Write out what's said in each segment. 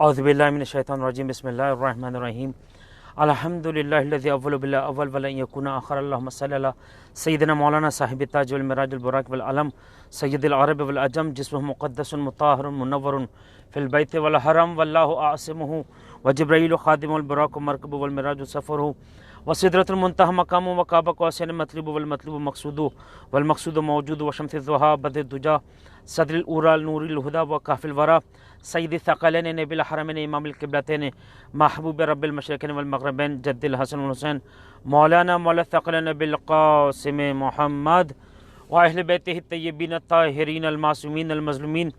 اعوذ باللہ من الشیطان الرجیم بسم اللہ الرحمن الرحیم الحمدللہ الذی اول بلا اول ولن یکون آخر اللہم صلی علی سیدنا مولانا صاحب التاج والمراج البراق والعلم سید العرب والعجم جسمہ مقدس مطہر منور فی البیت والحرم واللہ اعصمہ وجبرائیل خادم البراق مرکب والمراج سفرہ وسدرۃ المنتہى مقام وقاب قوسین مطلب والمطلوب مقصود والمقصود موجود وشمس الضحیٰ بدر الدجیٰ صدر الاوریٰ نور الہدیٰ وکاف الورا سید الثقلین نبی الحرمین امام القبلتین محبوب رب المشرقین والمغربین جد الحسن والحسین مولانا مولا الثقلین بالقاسم محمد واہل بیتہ الطیبین الطاہرین المعصومین المظلومین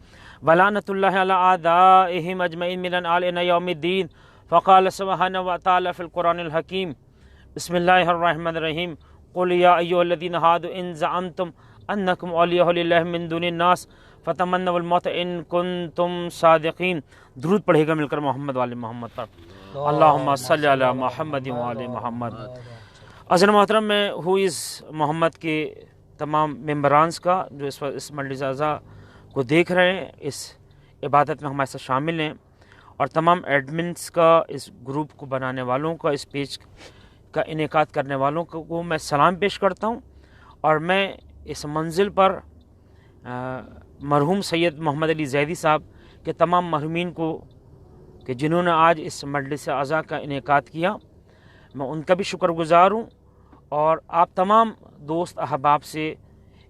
ولعنۃ اللہ علی اعدائہم اجمعین من آل الی یوم الدین فقال سبحانہ وتعالی فی القرآن الحکیم بسم اللہ الرحمن الرحیم قل یا ایھا الذین ھادوا ان زعمتم انکم اولیاء للہ من دون الناس فتمنوا الموت ان کنتم صادقین۔ درود پڑھے گا مل کر محمد وآل محمد پر، اللہم صلی علی محمد وآل محمد۔ عزیز محترم، میں ہوئز محمد کے تمام ممبرانز کا جو اس مجلس اعضاء کو دیکھ رہے ہیں، اس عبادت میں ہمارے ساتھ شامل ہیں، اور تمام ایڈمنس کا، اس گروپ کو بنانے والوں کا، اس پیج کا انعقاد کرنے والوں کو میں سلام پیش کرتا ہوں، اور میں اس منزل پر مرحوم سید محمد علی زیدی صاحب کے تمام مرحومین کو کہ جنہوں نے آج اس مجلس اعضاء کا انعقاد کیا، میں ان کا بھی شکر گزار ہوں، اور آپ تمام دوست احباب سے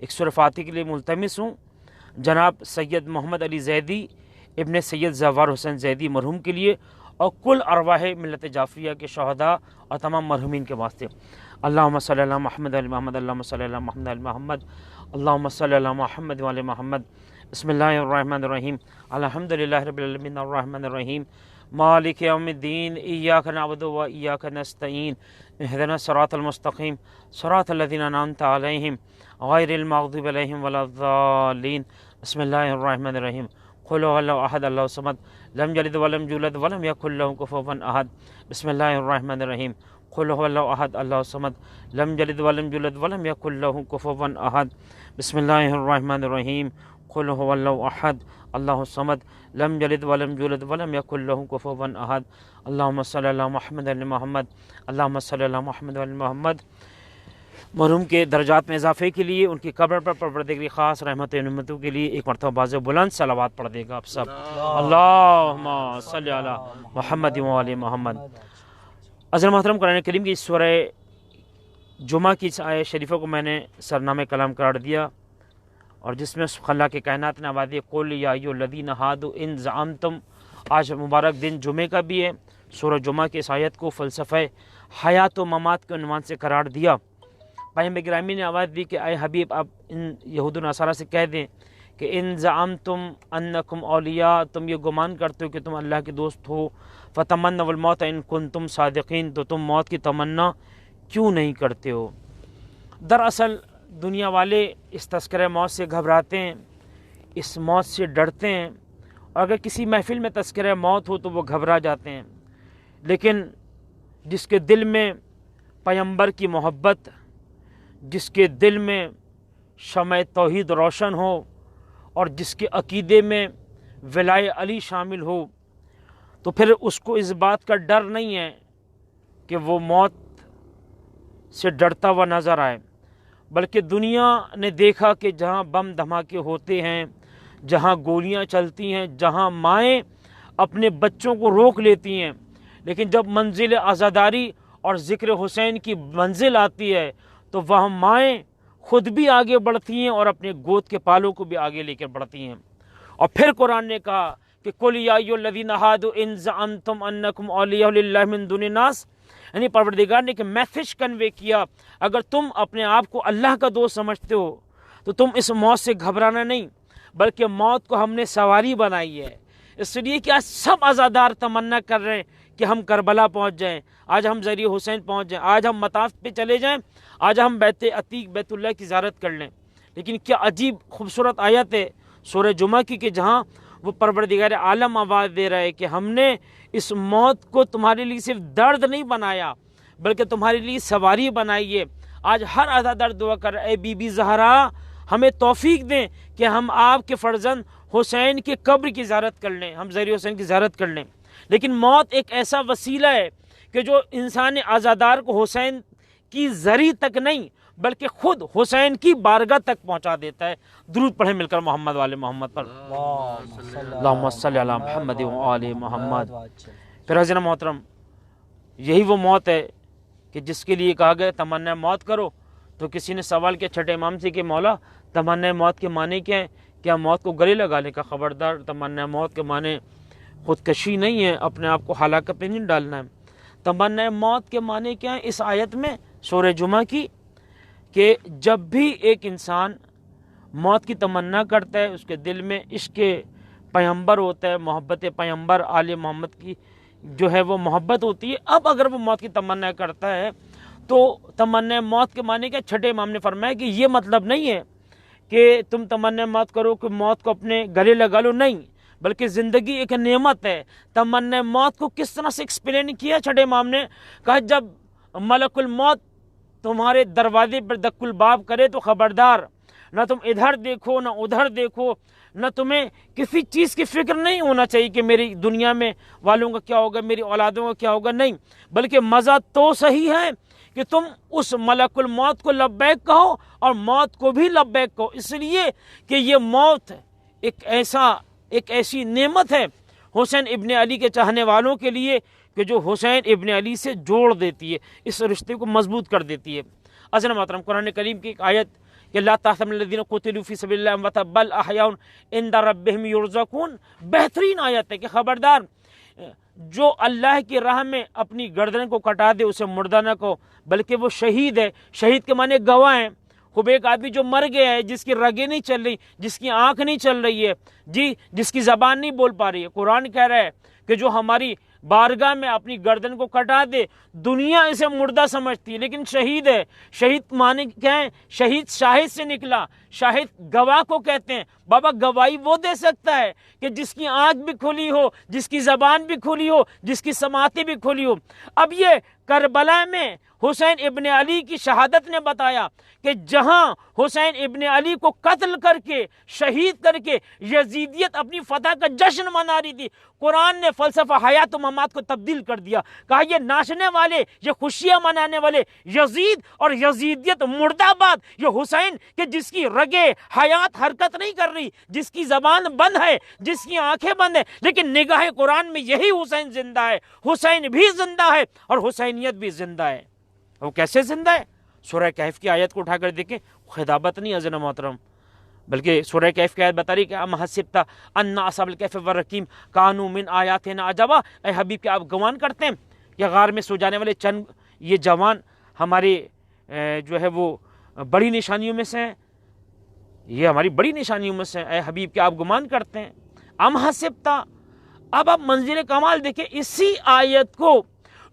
ایک سورہ فاتحہ کے لیے ملتمس ہوں جناب سید محمد علی زیدی ابن سید زوار حسین زیدی مرحوم کے لیے، اور کل ارواح ملت جعفریہ کے شہداء اور تمام مرحومین کے واسطے۔ اللہم صلی علی محمد علی محمد، اللہم صلی علی محمد علی محمد، اللہم صلی علی محمد وعلی محمد۔ بسم اللہ الرحمن الرحیم الحمدللہ رب العالمین الرحمن الرحیم مالک یوم الدین ایاک نعبد و ایاک نستعین اہدنا الصراط المستقیم صراط الذین انعمت علیہم غیر المغضوب علیہم ولا الضالین۔ بسم اللہ الرحمن الرحیم قل هو اللہ احد اللہ الصمد لم یلد ولم یولد ولم یکن له کفوا احد۔ بسم اللہ الرحمن الرحیم قل هو اللہ احد اللہ الصمد لم یلد ولم یولد ولم یکن له کفوا احد۔ بسم اللہ الرحمن الرحیم قل هو اللہ احد اللہ الصمد لم یلد ولم یولد ولم یکن له کفوا احد۔ اللہم صلی علی محمد علی محمد، اللہم صلی علی محمد علی محمد۔ مرحوم کے درجات میں اضافے کے لیے، ان کی قبر پر پروردگاری خاص رحمت و نعمتوں کے لیے ایک مرتبہ باز بلند صلوات پڑھ دے گا آپ سب، اللہم صلی علی محمد وآل محمد۔ عزیز محترم، قرآن کریم کی سورہ جمعہ کی آیت شریفہ کو میں نے سرنامہ کلام قرار دیا، اور جس میں اللہ کے کائنات نے آواز دی قل یا ایھا الذین ھادوا ان زعمتم۔ آج مبارک دن جمعے کا بھی ہے۔ سورہ جمعہ کی اس آیت کو فلسفہ حیات و ممات کے عنوان سے قرار دیا۔ پیغمبر گرامی نے آواز دی کہ اے حبیب، آپ ان یہود و نصارہ سے کہہ دیں کہ ان زعمتم انکم اولیاء، تم یہ گمان کرتے ہو کہ تم اللہ کے دوست ہو، فتمنوا الموت ان کنتم صادقین، تو تم موت کی تمنا کیوں نہیں کرتے ہو؟ دراصل دنیا والے اس تذکرہ موت سے گھبراتے ہیں، اس موت سے ڈرتے ہیں، اور اگر کسی محفل میں تذکرہ موت ہو تو وہ گھبرا جاتے ہیں، لیکن جس کے دل میں پیغمبر کی محبت، جس کے دل میں شمع توحید روشن ہو، اور جس کے عقیدے میں ولائے علی شامل ہو، تو پھر اس کو اس بات کا ڈر نہیں ہے کہ وہ موت سے ڈرتا ہوا نظر آئے، بلکہ دنیا نے دیکھا کہ جہاں بم دھماکے ہوتے ہیں، جہاں گولیاں چلتی ہیں، جہاں مائیں اپنے بچوں کو روک لیتی ہیں، لیکن جب منزل عزاداری اور ذکر حسین کی منزل آتی ہے تو وہاں مائیں خود بھی آگے بڑھتی ہیں اور اپنے گود کے پالوں کو بھی آگے لے کر بڑھتی ہیں۔ اور پھر قرآن نے کہا کہ قل یا ایھا الذین ھادوا ان زعمتم انکم اولیاء للہ من دون الناس، یعنی پروردگار نے کہ میسج کنوے کیا، اگر تم اپنے آپ کو اللہ کا دوست سمجھتے ہو تو تم اس موت سے گھبرانا نہیں، بلکہ موت کو ہم نے سواری بنائی ہے۔ اس لیے کہ آج سب عزادار تمنا کر رہے ہیں کہ ہم کربلا پہنچ جائیں، آج ہم ذریعہ حسین پہنچ جائیں، آج ہم مطاف پہ چلے جائیں، آج ہم بیت عتیق بیت اللہ کی زیارت کر لیں۔ لیکن کیا عجیب خوبصورت آیت ہے سورہ جمعہ کی کہ جہاں وہ پروردگار عالم آواز دے رہا ہے کہ ہم نے اس موت کو تمہارے لیے صرف درد نہیں بنایا بلکہ تمہارے لیے سواری بنائی ہے۔ آج ہر عزادار دعا کر رہا ہے، اے بی بی زہرا ہمیں توفیق دیں کہ ہم آپ کے فرزند حسین کی قبر کی زیارت کر لیں، ہم زہر حسین کی زیارت کر لیں، لیکن موت ایک ایسا وسیلہ ہے کہ جو انسان عزادار کو حسین کی زری تک نہیں بلکہ خود حسین کی بارگاہ تک پہنچا دیتا ہے۔ درود پڑھیں مل کر محمد والے محمد پر، اللہم صلی علی محمد و آل محمد۔ پھر حضرت محترم، یہی وہ موت ہے کہ جس کے لیے کہا گیا تمنا موت کرو، تو کسی نے سوال کیا چھٹے امام سے کہ مولا تمنا موت کے معنی کیا ہیں؟ کیا موت کو گلے لگانے کا؟ خبردار، تمنا موت کے معنی خودکشی نہیں ہے، اپنے آپ کو ہلاکت پہ نہیں ڈالنا ہے۔ تمنا موت کے معنی کیا ہے؟ اس آیت میں سورہ جمعہ کی، کہ جب بھی ایک انسان موت کی تمنا کرتا ہے، اس کے دل میں عشق پیغمبر ہوتا ہے، محبت پیغمبر آل محمد کی جو ہے وہ محبت ہوتی ہے، اب اگر وہ موت کی تمنا کرتا ہے تو تمنا موت کے معنی کیا؟ چھٹے امام نے فرمایا کہ یہ مطلب نہیں ہے کہ تم تمنا موت کرو کہ موت کو اپنے گلے لگا لو، نہیں، بلکہ زندگی ایک نعمت ہے۔ تمنا موت کو کس طرح سے ایکسپلین کیا چھٹے امام نے؟ کہا جب ملک الموت تمہارے دروازے پر دق الباب کرے تو خبردار، نہ تم ادھر دیکھو نہ ادھر دیکھو، نہ تمہیں کسی چیز کی فکر نہیں ہونا چاہیے کہ میری دنیا میں والوں کا کیا ہوگا، میری اولادوں کا کیا ہوگا، نہیں، بلکہ مزہ تو صحیح ہے کہ تم اس ملک الموت کو لبیک کہو اور موت کو بھی لبیک کہو، اس لیے کہ یہ موت ایک ایسی نعمت ہے حسین ابن علی کے چاہنے والوں کے لیے کہ جو حسین ابن علی سے جوڑ دیتی ہے، اس رشتے کو مضبوط کر دیتی ہے۔ عزیزان محترم، قرآن کریم کی ایک آیت کہ لا تحسبن الذین قتلوا فی سبیل اللہ امواتا بل احیاء عند ربہم یرزقون، بہترین آیت ہے کہ خبردار جو اللہ کی راہ میں اپنی گردن کو کٹا دے اسے مردہ نہ کہو، بلکہ وہ شہید ہے۔ شہید کے معنی گواہ ہیں۔ خوب ایک آدمی جو مر گیا ہے، جس کی رگیں نہیں چل رہی، جس کی آنکھ نہیں چل رہی ہے، جی، جس کی زبان نہیں بول پا رہی ہے، قرآن کہہ رہا ہے کہ جو ہماری بارگاہ میں اپنی گردن کو کٹا دے، دنیا اسے مردہ سمجھتی ہے لیکن شہید ہے۔ شہید معنی کیا ہے؟ شہید شاہد سے نکلا، شاہد گواہ کو کہتے ہیں۔ بابا گواہی وہ دے سکتا ہے کہ جس کی آنکھ بھی کھلی ہو، جس کی زبان بھی کھلی ہو، جس کی سماعتیں بھی کھلی ہو۔ اب یہ کربلا میں حسین ابن علی کی شہادت نے بتایا کہ جہاں حسین ابن علی کو قتل کر کے شہید کر کے یزیدیت اپنی فتح کا جشن منا رہی تھی، قرآن نے فلسفہ حیات و ممات کو تبدیل کر دیا۔ کہا یہ ناچنے والے، یہ خوشیاں منانے والے یزید اور یزیدیت مردہ باد، یہ حسین کہ جس کی رگیں حیات حرکت نہیں کر رہی، جس کی زبان بند ہے، جس کی آنکھیں بند ہیں، لیکن نگاہ قرآن میں یہی حسین زندہ ہے۔ حسین بھی زندہ ہے اور حسینیت بھی زندہ ہے۔ وہ کیسے زندہ ہے؟ سورہ کہف کی آیت کو اٹھا کر دیکھیں، خطابت نہیں عزیز محترم، بلکہ سورہ کہف کی آیت بتا رہی کہ ام حسبت ان اصحاب الکہف والرقیم کانوا من آیاتنا عجبا، اے حبیب کہ آپ گمان کرتے ہیں کہ غار میں سو جانے والے چند یہ جوان ہمارے جو ہے وہ بڑی نشانیوں میں سے ہیں، یہ ہماری بڑی نشانیوں میں سے ہیں، اے حبیب کہ آپ گمان کرتے ہیں۔ ام حسبت، اب آپ منزل کمال دیکھیں، اسی آیت کو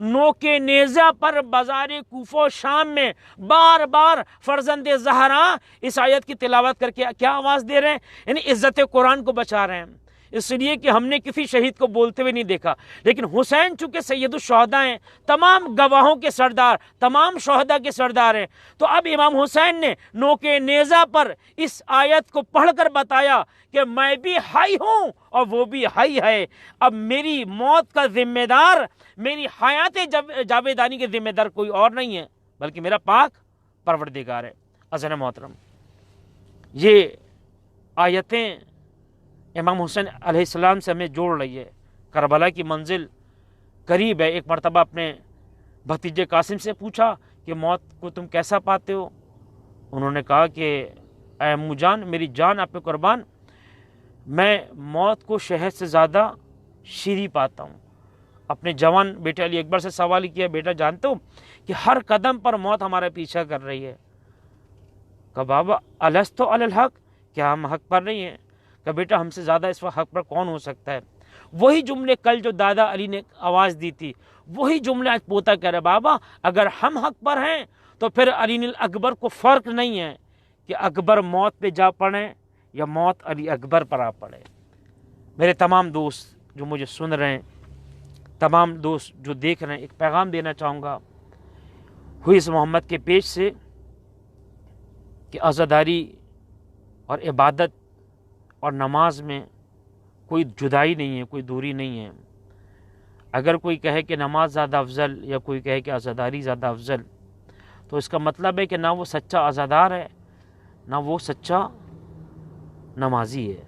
نوکے نیزہ پر بازار کوفہ و شام میں بار بار فرزند زہرا اس آیت کی تلاوت کر کے کیا آواز دے رہے ہیں؟ یعنی عزت قرآن کو بچا رہے ہیں، اس لیے کہ ہم نے کسی شہید کو بولتے ہوئے نہیں دیکھا، لیکن حسین چونکہ سید الشہداء ہیں، تمام گواہوں کے سردار، تمام شہداء کے سردار ہیں، تو اب امام حسین نے نوکے نیزہ پر اس آیت کو پڑھ کر بتایا کہ میں بھی حی ہوں اور وہ بھی حی ہے۔ اب میری موت کا ذمہ دار، میری حیات جاویدانی کے ذمہ دار کوئی اور نہیں ہے بلکہ میرا پاک پروردگار ہے۔ عزیزان محترم، یہ آیتیں امام حسین علیہ السلام سے ہمیں جوڑ رہی ہے۔ کربلا کی منزل قریب ہے۔ ایک مرتبہ اپنے بھتیجے قاسم سے پوچھا کہ موت کو تم کیسا پاتے ہو؟ انہوں نے کہا کہ اے امو جان، میری جان آپ پہ قربان، میں موت کو شہد سے زیادہ شیریں پاتا ہوں۔ اپنے جوان بیٹے علی اکبر سے سوال کیا، بیٹا جانتے ہو کہ ہر قدم پر موت ہمارا پیچھا کر رہی ہے؟ کہ بابا الستو علی الحق، کیا ہم حق پر نہیں ہیں؟ کہ بیٹا ہم سے زیادہ اس وقت حق پر کون ہو سکتا ہے؟ وہی جملے کل جو دادا علی نے آواز دی تھی، وہی جملے آج پوتا کہہ رہے، بابا اگر ہم حق پر ہیں تو پھر علی اکبر کو فرق نہیں ہے کہ اکبر موت پہ جا پڑے یا موت علی اکبر پر آ پڑے۔ میرے تمام دوست جو مجھے سن رہے ہیں، تمام دوست جو دیکھ رہے ہیں، ایک پیغام دینا چاہوں گا ہوئی اس محمد کے پیج سے کہ عزاداری اور عبادت اور نماز میں کوئی جدائی نہیں ہے، کوئی دوری نہیں ہے۔ اگر کوئی کہے کہ نماز زیادہ افضل یا کوئی کہے کہ عزاداری زیادہ افضل، تو اس کا مطلب ہے کہ نہ وہ سچا عزادار ہے نہ وہ سچا نمازی ہے۔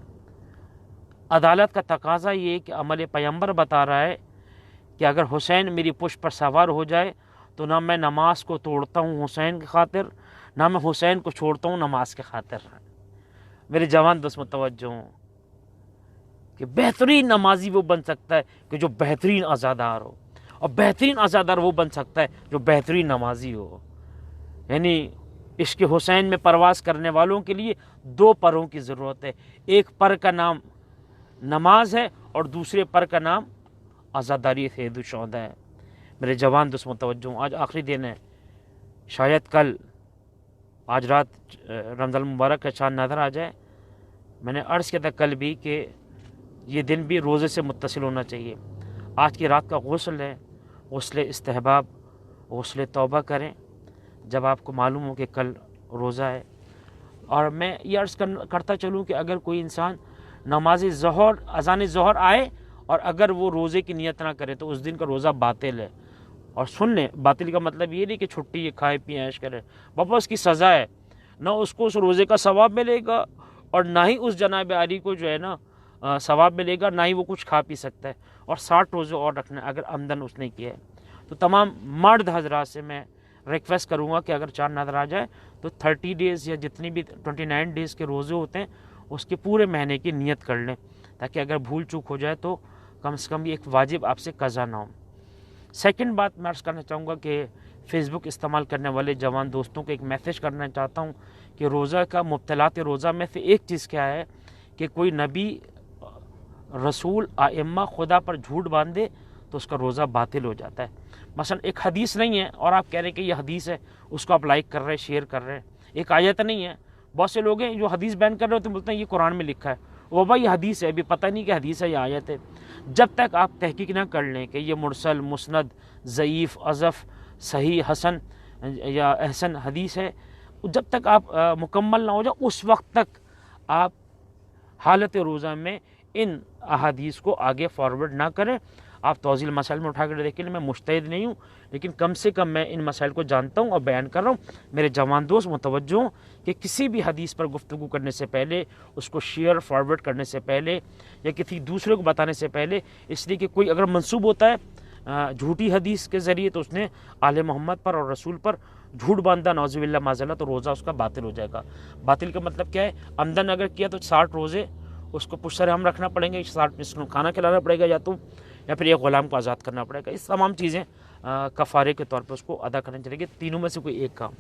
عدالت کا تقاضا یہ ہے کہ عمل پیغمبر بتا رہا ہے کہ اگر حسین میری پشت پر سوار ہو جائے تو نہ میں نماز کو توڑتا ہوں حسین کی خاطر، نہ میں حسین کو چھوڑتا ہوں نماز کے خاطر۔ میرے جوان دوست متوجہ ہوں کہ بہترین نمازی وہ بن سکتا ہے کہ جو بہترین عزادار ہو، اور بہترین عزادار وہ بن سکتا ہے جو بہترین نمازی ہو۔ یعنی عشق حسین میں پرواز کرنے والوں کے لیے دو پروں کی ضرورت ہے، ایک پر کا نام نماز ہے اور دوسرے پر کا نام عزاداری سید الشہداء ہے۔ میرے جوان دوست متوجہ ہوں، آج آخری دن ہے، شاید کل آج رات رمضان المبارک کا چاند نظر آ جائے۔ میں نے عرض کیا تھا کل بھی کہ یہ دن بھی روزے سے متصل ہونا چاہیے۔ آج کی رات کا غسل ہے، غسل استحباب، غسل توبہ کریں جب آپ کو معلوم ہو کہ کل روزہ ہے۔ اور میں یہ عرض کرتا چلوں کہ اگر کوئی انسان نماز ظہر اذان ظہر آئے اور اگر وہ روزے کی نیت نہ کرے تو اس دن کا روزہ باطل ہے۔ اور سن لیں، باطل کا مطلب یہ نہیں کہ چھٹی ہے، کھائے پیے عیش کرے، بابا اس کی سزا ہے، نہ اس کو اس روزے کا ثواب ملے گا اور نہ ہی اس جناب عالی کو جو ہے نا ثواب ملے گا، نہ ہی وہ کچھ کھا پی سکتا ہے، اور 60 روزے اور رکھنا ہے اگر عمدن اس نے کیا ہے۔ تو تمام مرد حضرات سے میں ریکویسٹ کروں گا کہ اگر چاند نظر آ جائے تو 30 ڈیز یا جتنی بھی 29 ڈیز کے روزے ہوتے ہیں اس کے پورے مہینے کی نیت کر لیں، تاکہ اگر بھول چوک ہو جائے تو کم سے کم ایک واجب آپ سے قضا نہ ہو۔ سیکنڈ بات میں عرض کرنا چاہوں گا کہ فیس بک استعمال کرنے والے جوان دوستوں کو ایک میسیج کرنا چاہتا ہوں کہ روزہ کا مبتلات روزہ میں سے ایک چیز کیا ہے کہ کوئی نبی، رسول، ائمہ خدا پر جھوٹ باندھے تو اس کا روزہ باطل ہو جاتا ہے۔ مثلا ایک حدیث نہیں ہے اور آپ کہہ رہے ہیں کہ یہ حدیث ہے، اس کو آپ لائک کر رہے ہیں، شیئر کر رہے ہیں۔ ایک آیت نہیں ہے، بہت سے لوگ ہیں جو حدیث بیان کر رہے ہوتے ہیں، بولتے ہیں یہ قرآن میں لکھا ہے، وہ بھائی یہ حدیث ہے، ابھی پتہ نہیں کہ حدیث ہے یا آیت ہے۔ جب تک آپ تحقیق نہ کر لیں کہ یہ مرسل، مسند، ضعیف، اضف، صحیح، حسن یا احسن حدیث ہے، جب تک آپ مکمل نہ ہو جائے اس وقت تک آپ حالت روزہ میں ان احادیث کو آگے فارورڈ نہ کریں۔ آپ توضیح مسائل میں اٹھا کر دیکھیں، میں مجتہد نہیں ہوں لیکن کم سے کم میں ان مسائل کو جانتا ہوں اور بیان کر رہا ہوں۔ میرے جوان دوست متوجہ ہوں کہ کسی بھی حدیث پر گفتگو کرنے سے پہلے، اس کو شیئر فارورڈ کرنے سے پہلے یا کسی دوسرے کو بتانے سے پہلے، اس لیے کہ کوئی اگر منسوب ہوتا ہے جھوٹی حدیث کے ذریعے تو اس نے آل محمد پر اور رسول پر جھوٹ باندھا، نعوذ باللہ معاذ اللہ، تو روزہ اس کا باطل ہو جائے گا۔ باطل کا مطلب کیا ہے؟ عمدن اگر کیا تو 60 روزے اس کو پشت سر ہم رکھنا پڑیں گے، 60 مسکینوں کو کھانا کھلانا پڑے گا یا پھر ایک غلام کو آزاد کرنا پڑے گا۔ اس تمام چیزیں کفارے کے طور پر اس کو ادا کرنا چاہیے، تینوں میں سے کوئی ایک کام۔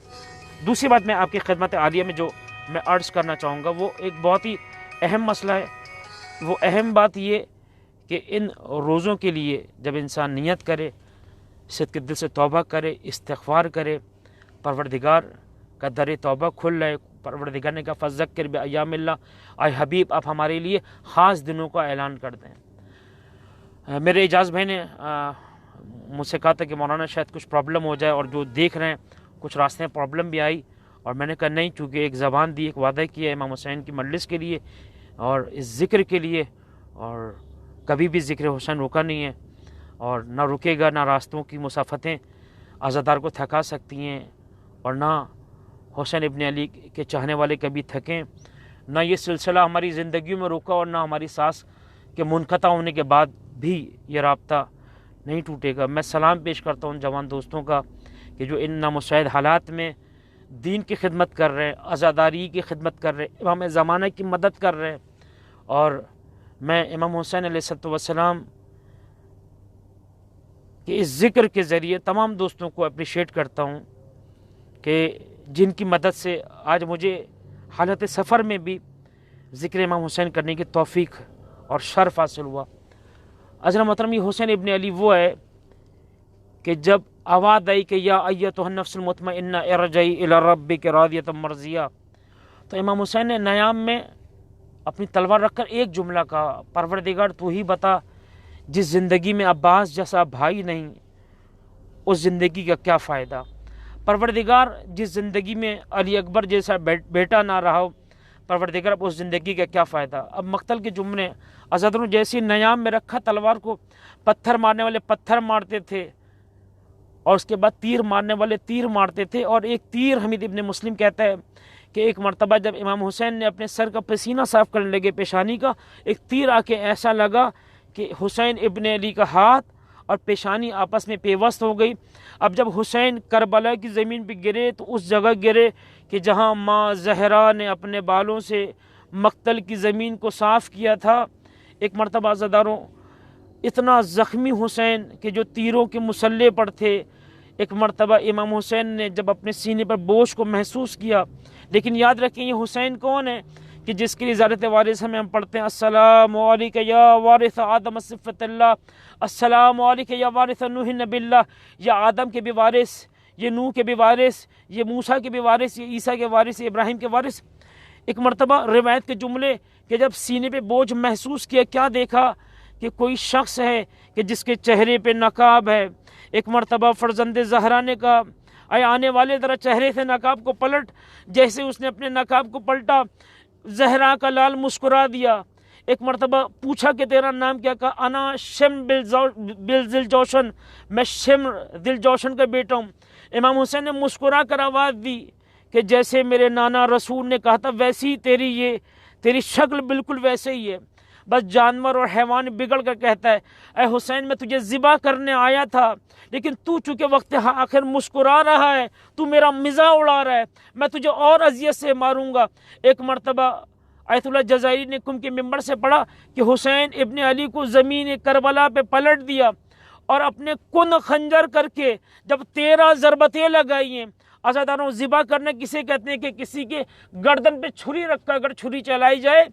دوسری بات میں آپ کی خدمت عالیہ میں جو میں عرض کرنا چاہوں گا وہ ایک بہت ہی اہم مسئلہ ہے۔ وہ اہم بات یہ کہ ان روزوں کے لیے جب انسان نیت کرے، صدق دل سے توبہ کرے، استغفار کرے، پروردگار کا در توبہ کھل رہے، پروردگار نے کہا فذکر بایام اللہ، اے حبیب آپ ہمارے لیے خاص دنوں کا اعلان کر دیں۔ میرے اعجاز بھائی نے مجھ سے کہا تھا کہ مولانا شاید کچھ پرابلم ہو جائے، اور جو دیکھ رہے ہیں کچھ راستے میں پرابلم بھی آئی، اور میں نے کہا نہیں، چونکہ ایک زبان دی، ایک وعدہ کیا ہے امام حسین کی مجلس کے لیے اور اس ذکر کے لیے، اور کبھی بھی ذکر حسین رکا نہیں ہے اور نہ رکے گا۔ نہ راستوں کی مسافتیں عزادار کو تھکا سکتی ہیں اور نہ حسین ابن علی کے چاہنے والے کبھی تھکیں، نہ یہ سلسلہ ہماری زندگیوں میں رکا اور نہ ہماری سانس کے منقطع ہونے کے بعد بھی یہ رابطہ نہیں ٹوٹے گا۔ میں سلام پیش کرتا ہوں جوان دوستوں کا کہ جو ان نامساعد حالات میں دین کی خدمت کر رہے ہیں، عزاداری کی خدمت کر رہے ہیں، امام زمانہ کی مدد کر رہے ہیں، اور میں امام حسین علیہ السلام کہ اس ذکر کے ذریعے تمام دوستوں کو اپریشیٹ کرتا ہوں کہ جن کی مدد سے آج مجھے حالت سفر میں بھی ذکر امام حسین کرنے کی توفیق اور شرف حاصل ہوا۔ عزیزان محترم، یہ حسین ابن علی وہ ہے کہ جب آواز آئی کہ یا ایتھا النفس المطمئنہ ارجعی الی ربک راضیۃ مرضیہ، تو امام حسین نے نیام میں اپنی تلوار رکھ کر ایک جملہ کہا، پروردگار تو ہی بتا جس زندگی میں عباس جیسا بھائی نہیں اس زندگی کا کیا فائدہ۔ پروردگار جس زندگی میں علی اکبر جیسا بیٹا نہ رہا ہو، پروردگار اب اس زندگی کا کیا فائدہ. اب مقتل کے جملے حضرت نے جیسی نیام میں رکھا تلوار کو، پتھر مارنے والے پتھر مارتے تھے اور اس کے بعد تیر مارنے والے تیر مارتے تھے. اور ایک تیر حمید ابن مسلم کہتا ہے کہ ایک مرتبہ جب امام حسین نے اپنے سر کا پسینہ صاف کرنے لگے پیشانی کا، ایک تیر آ کے ایسا لگا کہ حسین ابن علی کا ہاتھ اور پیشانی آپس میں پیوست ہو گئی. اب جب حسین کربلا کی زمین پہ گرے تو اس جگہ گرے کہ جہاں ماں زہرا نے اپنے بالوں سے مقتل کی زمین کو صاف کیا تھا. ایک مرتبہ عزاداروں اتنا زخمی حسین کہ جو تیروں کے مسلح پر تھے، ایک مرتبہ امام حسین نے جب اپنے سینے پر بوجھ کو محسوس کیا. لیکن یاد رکھیں یہ حسین کون ہے کہ جس کے لیے زیارت وارث میں ہم پڑھتے ہیں السلام علیک یا وارث آدم صفت اللہ، السلام علیک یا وارث نوح نبی اللہ. یہ آدم کے بھی وارث، یہ نوح کے بھی وارث، یہ موسیٰ کے بھی وارث، یہ عیسیٰ کے وارث، یہ ابراہیم کے وارث. ایک مرتبہ روایت کے جملے کہ جب سینے پہ بوجھ محسوس کیا، کیا دیکھا کہ کوئی شخص ہے کہ جس کے چہرے پہ نقاب ہے. ایک مرتبہ فرزند زہرا نے کہا اے آنے والے ذرا چہرے سے نقاب کو پلٹ. جیسے اس نے اپنے نقاب کو پلٹا زہرا کا لال مسکرا دیا. ایک مرتبہ پوچھا کہ تیرا نام کیا؟ کہا انا شم ذل جوشن، میں شم دل جوشن کا بیٹا ہوں. امام حسین نے مسکرا کر آواز دی کہ جیسے میرے نانا رسول نے کہا تھا ویسی تیری شکل بالکل ویسے ہی ہے. بس جانور اور حیوان بگڑ کر کہتا ہے اے حسین میں تجھے ذبح کرنے آیا تھا، لیکن تو چونکہ وقت آخر مسکرا رہا ہے، تو میرا مزاح اڑا رہا ہے، میں تجھے اور اذیت سے ماروں گا. ایک مرتبہ آیت اللہ جزائری نے کم کے ممبر سے پڑھا کہ حسین ابن علی کو زمین کربلا پہ پلٹ دیا اور اپنے کن خنجر کر کے جب 13 ضربتیں لگائی ہیں. عزاداروں ذبح کرنا کسے کہتے ہیں کہ کسی کے گردن پہ چھری رکھ کر اگر چھری چلائی جائے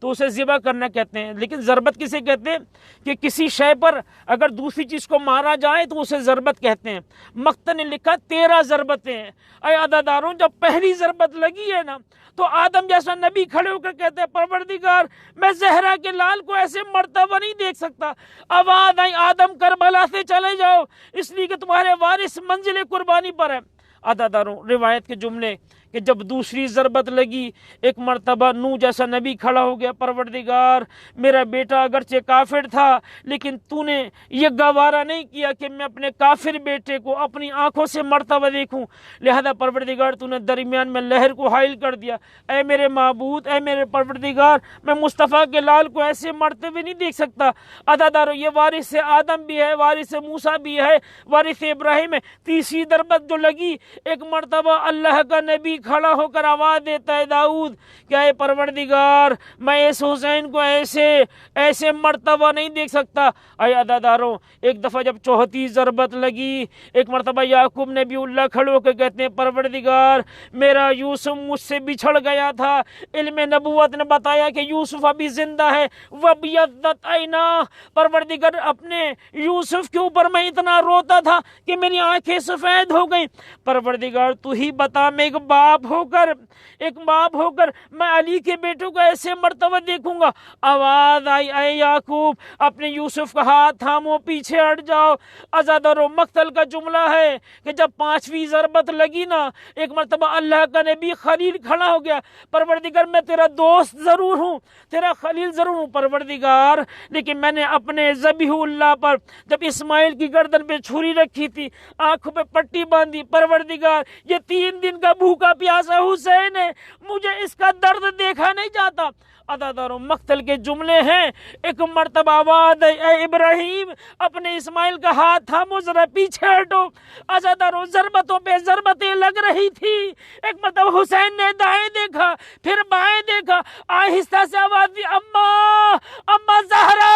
تو اسے ذبح کرنا کہتے ہیں. لیکن ضربت کسے کہتے ہیں کہ کسی شے پر اگر دوسری چیز کو مارا جائے تو اسے ضربت کہتے ہیں. مقتل نے لکھا 13 ضربتیں ہیں. اے عزاداروں جب پہلی ضربت لگی ہے نا تو آدم جیسا نبی کھڑے ہو کر کہتے ہیں پروردگار میں زہرا کے لال کو ایسے مرتا ہوا نہیں دیکھ سکتا. آواز آئی آدم کربلا سے چلے جاؤ اس لیے کہ تمہارے وارث منزل قربانی پر ہے. عزاداروں روایت کے جملے کہ جب دوسری ضربت لگی ایک مرتبہ نوح جیسا نبی کھڑا ہو گیا پروردگار میرا بیٹا اگرچہ کافر تھا لیکن تو نے یہ گوارا نہیں کیا کہ میں اپنے کافر بیٹے کو اپنی آنکھوں سے مرتا ہوا دیکھوں، لہذا پروردگار تو نے درمیان میں لہر کو حائل کر دیا. اے میرے معبود، اے میرے پروردگار میں مصطفیٰ کے لال کو ایسے مرتے ہوئے نہیں دیکھ سکتا. عزاداروں یہ وارث آدم بھی ہے، وارث موسیٰ بھی ہے، وارث ابراہیم ہے. تیسری ضربت جو لگی ایک مرتبہ اللہ کا نبی کھڑا ہو کر آواز دیتا ہے داؤد کہ اے پروردگار میں اس حسین کو ایسے مرتبہ نہیں دیکھ سکتا. اے عزاداروں ایک دفعہ جب چوتھی ضربت لگی ایک مرتبہ یعقوب نبی اللہ کھڑے ہو کے کہتے ہیں پروردگار میرا یوسف مجھ سے بچھڑ گیا تھا، علم نبوت نے بتایا کہ یوسف ابھی زندہ ہے. وَبِيَضَّتْ عَيْنَاهُ پروردگار اپنے یوسف کے اوپر میں اتنا روتا تھا کہ میری آنکھیں سفید ہو گئیں. پروردگار تو ہی بتا میں ایک باپ ہو کر میں علی کے بیٹوں کو ایسے مرتبہ دیکھوں گا. آواز آئی اے یعقوب اپنے یوسف کا ہاتھ تھامو، پیچھے ہٹ جاؤ. عزاداروں مقتل کا جملہ ہے کہ جب 5ویں ضربت لگی نا ایک مرتبہ اللہ کا نبی خلیل کھڑا ہو گیا. پروردگار میں تیرا دوست ضرور ہوں، تیرا خلیل ضرور ہوں پروردگار، لیکن میں نے اپنے ذبیح اللہ پر جب اسماعیل کی گردن پہ چھری رکھی تھی، آنکھوں پہ پٹی باندھی، پروردگار یہ 3 دن کا بھوکا پیاسا حسین ہے، مجھے اس کا درد دیکھا نہیں جاتا. عزاداروں مقتل کے جملے ہیں ایک مرتبہ آواز اے ابراہیم اپنے اسماعیل کا ہاتھ تھامو، ذرا پیچھے ہٹو. عزاداروں ضربتوں پہ ضربتیں لگ رہی تھی. ایک مرتبہ حسین نے دائیں دیکھا پھر بائیں دیکھا، آہستہ سے آواز دی اما زہرا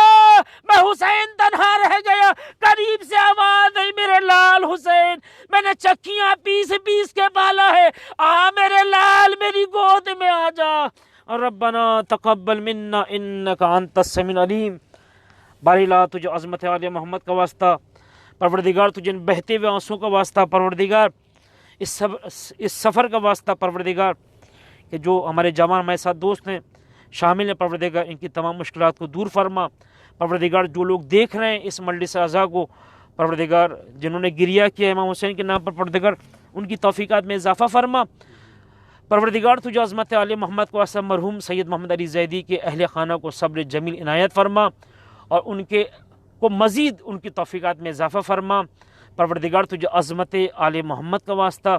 میں حسین تنہا رہ گیا. قریب سے آواز آئی میرے لال حسین میں نے چکیاں پیس کے پالا ہے، میرے لال میری گود میں آ جا. ربنا تقبل منا انک انت السمیع العلیم. باری لا تجھے عظمت عالیہ محمد کا واسطہ پروردگار، تجھے ان بہتے ہوئے آنسوں کا واسطہ پروردگار، اس سفر کا واسطہ پروردگار کہ جو ہمارے جوان ہمارے ساتھ دوست ہیں شامل ہیں پروردگار ان کی تمام مشکلات کو دور فرما. پروردگار جو لوگ دیکھ رہے ہیں اس مجلس اعزا کو پروردگار جنہوں نے گریہ کیا امام حسین کے نام پر پروردگار ان کی توفیقات میں اضافہ فرما. پروردگار تجھے عظمت آل محمد کو واسطہ مرحوم سید محمد علی زیدی کے اہل خانہ کو صبر جمیل عنایت فرما اور ان کے کو مزید ان کی توفیقات میں اضافہ فرما۔ پروردگار تجھے عظمت آل محمد کا واسطہ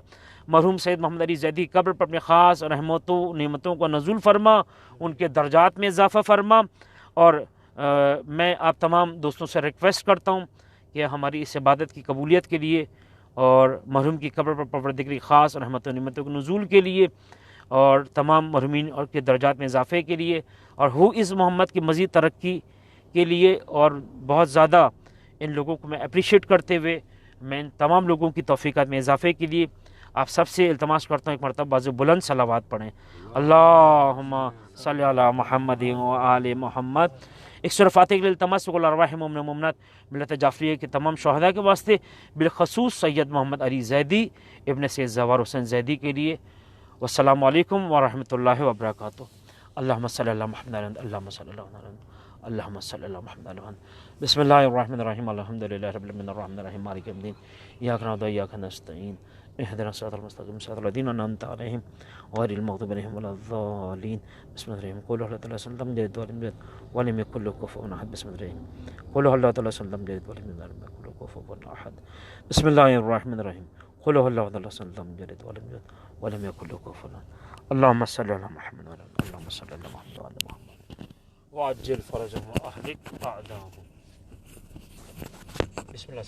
مرحوم سید محمد علی زیدی قبر پر اپنے خاص رحمتوں نعمتوں کو نزول فرما، ان کے درجات میں اضافہ فرما۔ اور میں آپ تمام دوستوں سے ریکویسٹ کرتا ہوں کہ ہماری اس عبادت کی قبولیت کے لیے اور مرحوم کی قبر پر پروردگاری خاص رحمت و نعمتوں کے نزول کے لیے اور تمام مرحومین اور کے درجات میں اضافے کے لیے اور ہو اس محمد کی مزید ترقی کے لیے اور بہت زیادہ ان لوگوں کو میں اپریشیٹ کرتے ہوئے میں ان تمام لوگوں کی توفیقات میں اضافے کے لیے آپ سب سے التماس کرتا ہوں ایک مرتبہ باز بلند صلوات پڑھیں۔ اللہم صلی علی محمد و آل محمد۔ ایک سورہ فاتحہ کے لیے التماس کو الارواح مومن و مومنات ملت جعفریہ کے تمام شہداء کے واسطے، بالخصوص سید محمد علی زیدی ابن سید زوار حسین زیدی کے لیے۔ والسلام علیکم ورحمۃ اللہ وبرکاتہ۔ اللہم صلی علی محمد اللہم صلی اللہ علیہ وسلم اللہم صلی اللہ محمد علیہ وسلم۔ بسم اللہ الرحمن الرحیم الحمدللہ رب العالمین الرحمن الرحیم مالک یوم الدین ایاک نعبد و ایاک نستعین اهدنا الصراط المستقیم صراط الذین انعمت علیہم غیر المغضوب علیہم ولا الضالین۔ بسم اللہ الرحمن الرحیم قل هو تعالی وسلم جدید ولم یکن له کفوا احد۔ بسم اللہ الرحمن قل هو تعالی وسلم جدید ولم یکن له کفوا احد۔ بسم اللہ الرحمن الرحیم قل هو تعالی وسلم جدید ولم یکن له کفوا احد۔ اللہم صلی علی محمد اللہم صلی علی محمد وعلی محمد وعجل فرجهم واهلك اعداءهم۔ بسم اللہ